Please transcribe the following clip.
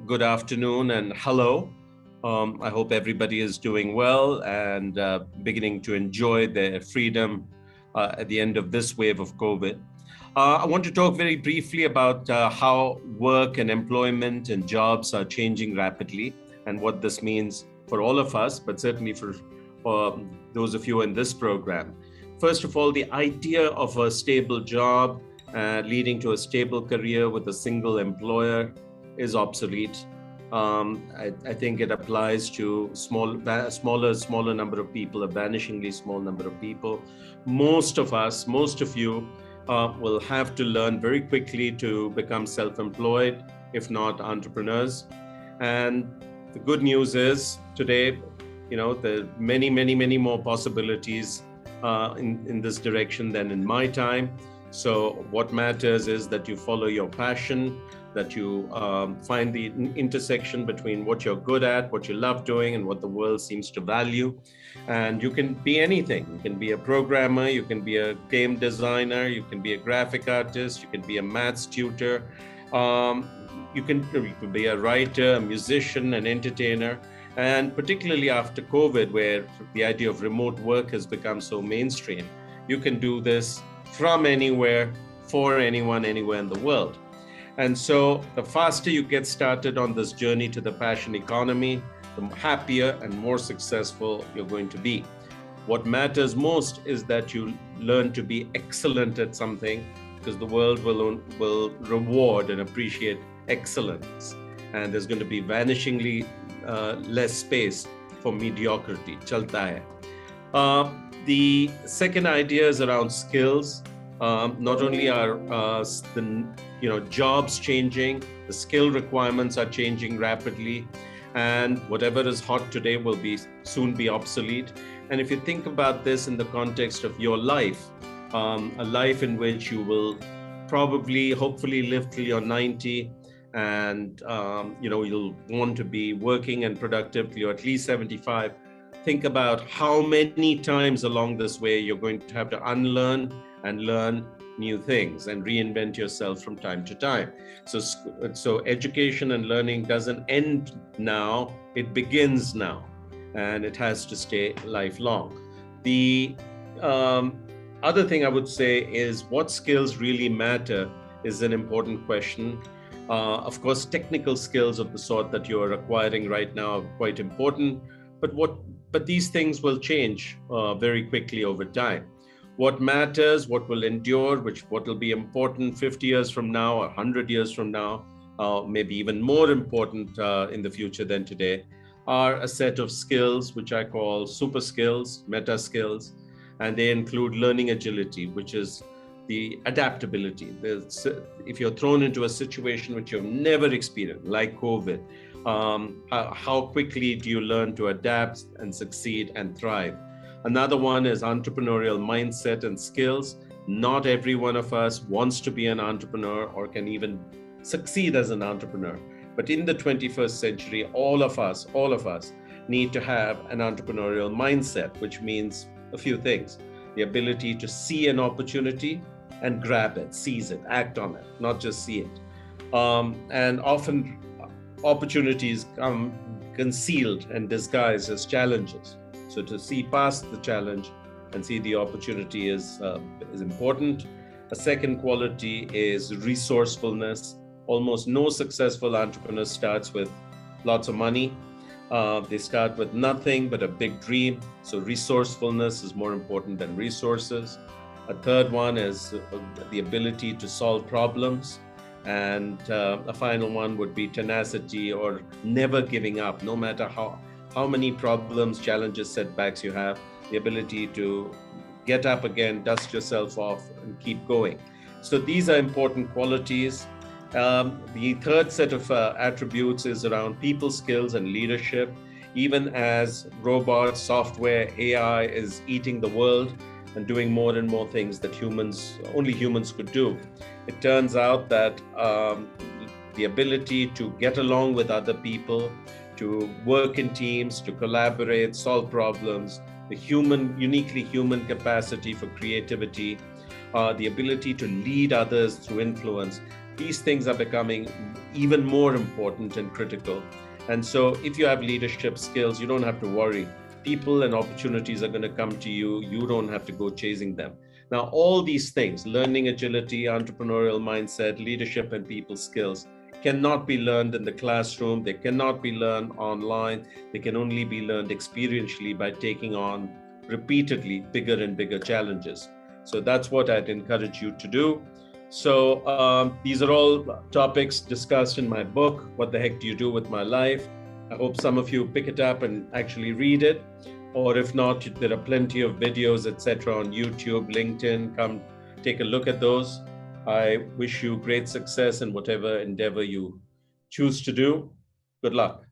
good afternoon, and hello. I hope everybody is doing well and beginning to enjoy their freedom at the end of this wave of COVID. I want to talk very briefly about how work and employment and jobs are changing rapidly and what this means for all of us, but certainly for those of you in this program. First of all, the idea of a stable job leading to a stable career with a single employer is obsolete. I think it applies to smaller number of people, a vanishingly small number of people. Most of you will have to learn very quickly to become self-employed, if not entrepreneurs. And the good news is today, there are many more possibilities in this direction than in my time. So what matters is that you follow your passion, that you find the intersection between what you're good at, what you love doing, and what the world seems to value. And you can be anything. You can be a programmer, you can be a game designer, you can be a graphic artist, you can be a maths tutor, you can be a writer, a musician, an entertainer. And particularly after COVID, where the idea of remote work has become so mainstream, you can do this from anywhere, for anyone, anywhere in the world. And so the faster you get started on this journey to the passion economy, the happier and more successful you're going to be. What matters most is that you learn to be excellent at something, because the world will reward and appreciate excellence. And there's going to be vanishingly less space for mediocrity. Chalta hai. The second idea is around skills. Not only are the jobs changing, the skill requirements are changing rapidly, and whatever is hot today will soon be obsolete. And if you think about this in the context of your life, a life in which you will hopefully live till you're 90, and you'll want to be working and productive till you're at least 75. Think about how many times along this way you're going to have to unlearn and learn new things and reinvent yourself from time to time. So education and learning doesn't end now, it begins now, and it has to stay lifelong. The other thing I would say is what skills really matter is an important question. Of course, technical skills of the sort that you're acquiring right now are quite important, but these things will change very quickly over time. What matters, what will endure, what will be important 50 years from now or 100 years from now, maybe even more important in the future than today, are a set of skills which I call super skills, meta skills, and they include learning agility, which is the adaptability. If you're thrown into a situation which you've never experienced, like COVID, how quickly do you learn to adapt and succeed and thrive? Another one is entrepreneurial mindset and skills. Not every one of us wants to be an entrepreneur or can even succeed as an entrepreneur. But in the 21st century, all of us need to have an entrepreneurial mindset, which means a few things. The ability to see an opportunity and grab it, seize it, act on it, not just see it. And often opportunities come concealed and disguised as challenges. So to see past the challenge and see the opportunity is important. A second quality is resourcefulness. Almost no successful entrepreneur starts with lots of money. They start with nothing but a big dream. So resourcefulness is more important than resources. A third one is the ability to solve problems. And a final one would be tenacity, or never giving up, no matter how many problems, challenges, setbacks you have, the ability to get up again, dust yourself off, and keep going. So these are important qualities. The third set of attributes is around people skills and leadership. Even as robots, software, AI is eating the world and doing more and more things that only humans could do, it turns out that the ability to get along with other people, to work in teams, to collaborate, solve problems, the uniquely human capacity for creativity, the ability to lead others through influence, these things are becoming even more important and critical. And so if you have leadership skills, you don't have to worry. People and opportunities are going to come to you. You don't have to go chasing them. Now, all these things, learning agility, entrepreneurial mindset, leadership, and people skills, cannot be learned in the classroom. They cannot be learned online. They can only be learned experientially by taking on repeatedly bigger and bigger challenges. So that's what I'd encourage you to do. So these are all topics discussed in my book, What the Heck Do You Do With My Life? I hope some of you pick it up and actually read it. Or if not, there are plenty of videos, etc. on YouTube, LinkedIn. Come take a look at those. I wish you great success in whatever endeavor you choose to do. Good luck.